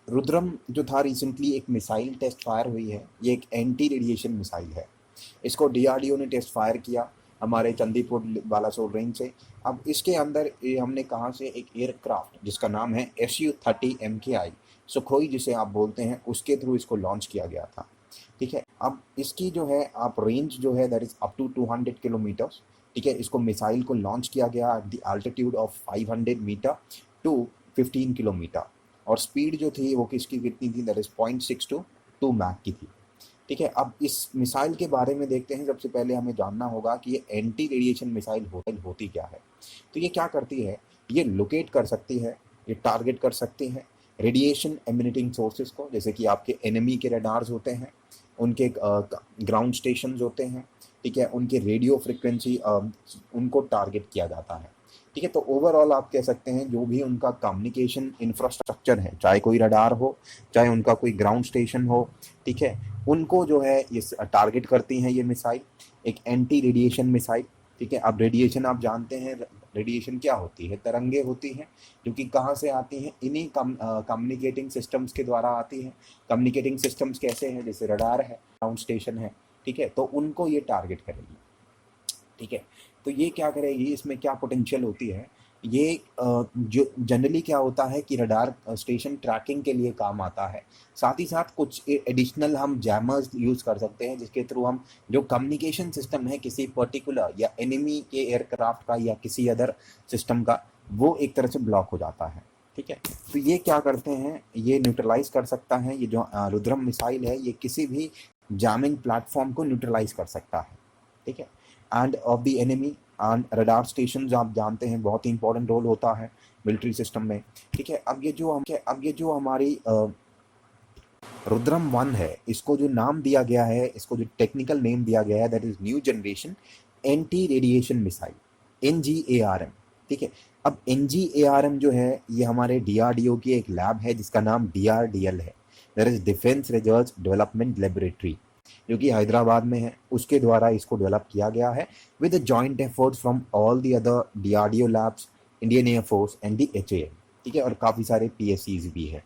रुद्रम जो था रिसेंटली एक मिसाइल टेस्ट फायर हुई है, ये एक एंटी रेडिएशन मिसाइल है। इसको डीआरडीओ ने टेस्ट फायर किया हमारे चंदीपुर बालासोर रेंज से। अब इसके अंदर ये हमने कहाँ से एक एयरक्राफ्ट जिसका नाम है SU-30 MKI सुखोई जिसे आप बोलते हैं, उसके थ्रू इसको लॉन्च किया गया था। ठीक है, अब इसकी जो है आप रेंज जो है that is up to 200 kilometres. ठीक है, इसको मिसाइल को लॉन्च किया गया at the altitude of 500 metre to 15 kilometre, और स्पीड जो थी वो किसकी कितनी थी, दैट इज 0.6 टू 2 मैक की थी। ठीक है, अब इस मिसाइल के बारे में देखते हैं। सबसे पहले हमें जानना होगा कि ये एंटी रेडिएशन मिसाइल होती क्या है। तो ये क्या करती है, ये लोकेट कर सकती है, ये टारगेट कर सकती है रेडिएशन एमिटिंग सोर्सेज को, जैसे कि आपके एनिमी के रडार्स होते हैं, उनके ग्राउंड स्टेशन होते हैं। ठीक है, उनके रेडियो फ्रिक्वेंसी उनको टारगेट किया जाता है। ठीक है, तो ओवरऑल आप कह सकते हैं जो भी उनका कम्युनिकेशन इंफ्रास्ट्रक्चर है, चाहे कोई रडार हो, चाहे उनका कोई ग्राउंड स्टेशन हो, ठीक है, उनको जो है ये टारगेट करती हैं ये मिसाइल, एक एंटी रेडिएशन मिसाइल। ठीक है, अब रेडिएशन आप जानते हैं, रेडिएशन क्या होती है, तरंगे होती हैं जो कि कहाँ से आती हैं, इन्हीं कम्युनिकेटिंग सिस्टम्स के द्वारा आती हैं। कम्युनिकेटिंग सिस्टम्स कैसे हैं, जैसे रडार है, ग्राउंड स्टेशन है, ठीक है, तो उनको ये टारगेट करेगी। ठीक है, तो ये क्या करेगी, इसमें क्या पोटेंशियल होती है, ये जो जनरली क्या होता है कि रडार स्टेशन ट्रैकिंग के लिए काम आता है। साथ ही साथ कुछ एडिशनल हम जैमर्स यूज़ कर सकते हैं, जिसके थ्रू हम जो कम्युनिकेशन सिस्टम है किसी पर्टिकुलर या एनिमी के एयरक्राफ्ट का या किसी अदर सिस्टम का, वो एक तरह से ब्लॉक हो जाता है। ठीक है, तो ये क्या करते हैं, ये न्यूट्रलाइज कर सकता है, ये जो रुद्रम मिसाइल है ये किसी भी जैमिंग प्लेटफॉर्म को न्यूट्रलाइज कर सकता है। ठीक है, end of the enemy and radar station आप जानते हैं बहुत ही इंपॉर्टेंट रोल होता है मिलिट्री सिस्टम में। ठीक है, अब ये जो हमारी रुद्रम 1 है, इसको जो नाम दिया गया है, इसको जो टेक्निकल नेम दिया गया है, that is new generation anti radiation missile, NGARM। ठीक है, अब NGARM जो है ये हमारे DRDO की एक लैब है जिसका नाम DRDL है, that is defence research development laboratory, जो कि हैदराबाद में है, उसके द्वारा इसको डेवलप किया गया है with joint efforts from all the other DRDO labs, Indian air force and the HAL। ठीक है, और काफ़ी सारे PSCs भी है।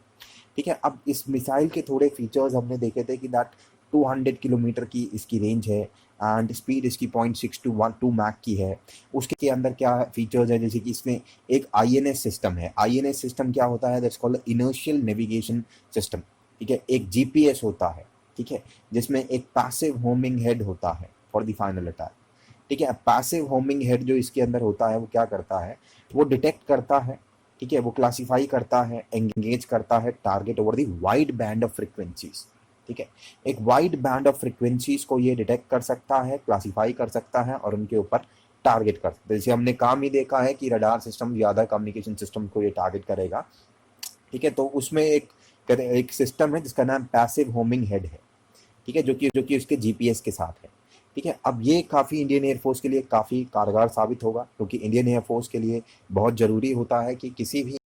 ठीक है, अब इस मिसाइल के थोड़े फीचर्स हमने देखे थे कि दैट 200 किलोमीटर की इसकी रेंज है एंड स्पीड इसकी 0.6 टू 2 मैक की है। उसके अंदर क्या फीचर्स है, जैसे कि इसमें एक INS सिस्टम है। INS सिस्टम क्या होता है, that's called inertial navigation system. ठीक है, एक GPS होता है, ठीक है, जिसमें एक पैसिव होमिंग हेड होता है फॉर द फाइनल अटैक। ठीक है, पैसिव होमिंग हेड जो इसके अंदर होता है वो क्या करता है, वो डिटेक्ट करता है, ठीक है, वो क्लासीफाई करता है, एंगेज करता है target over the wide band of frequencies. ठीक है, एक वाइड बैंड ऑफ फ्रिक्वेंसीज को ये डिटेक्ट कर सकता है, क्लासीफाई कर सकता है और उनके ऊपर टारगेट कर सकता है। जैसे हमने काम ही देखा है कि रडार सिस्टम ज़्यादा कम्युनिकेशन सिस्टम को ये टारगेट करेगा। ठीक है, तो उसमें एक सिस्टम है जिसका नाम पैसिव होमिंग हेड है। ठीक है, जो कि उसके GPS के साथ है। ठीक है, अब ये काफ़ी इंडियन एयरफोर्स के लिए काफ़ी कारगर साबित होगा, क्योंकि इंडियन एयरफोर्स के लिए बहुत ज़रूरी होता है कि किसी भी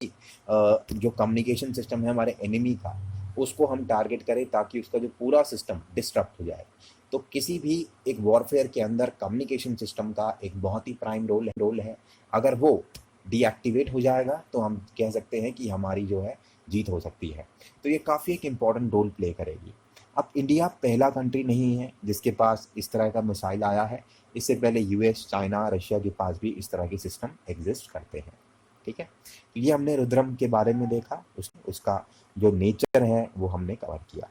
जो कम्युनिकेशन सिस्टम है हमारे एनिमी का, उसको हम टारगेट करें ताकि उसका जो पूरा सिस्टम डिस्टर्ब हो जाए। तो किसी भी एक वॉरफेयर के अंदर कम्युनिकेशन सिस्टम का एक बहुत ही प्राइम रोल है। अगर वो डीएक्टिवेट हो जाएगा तो हम कह सकते हैं कि हमारी जो है जीत हो सकती है। तो ये काफ़ी एक इम्पॉर्टेंट रोल प्ले करेगी। अब इंडिया पहला कंट्री नहीं है जिसके पास इस तरह का मिसाइल आया है। इससे पहले US, चाइना, रशिया के पास भी इस तरह के सिस्टम एग्जिस्ट करते हैं। ठीक है, तो ये हमने रुद्रम के बारे में देखा, उसका जो नेचर है वो हमने कवर किया।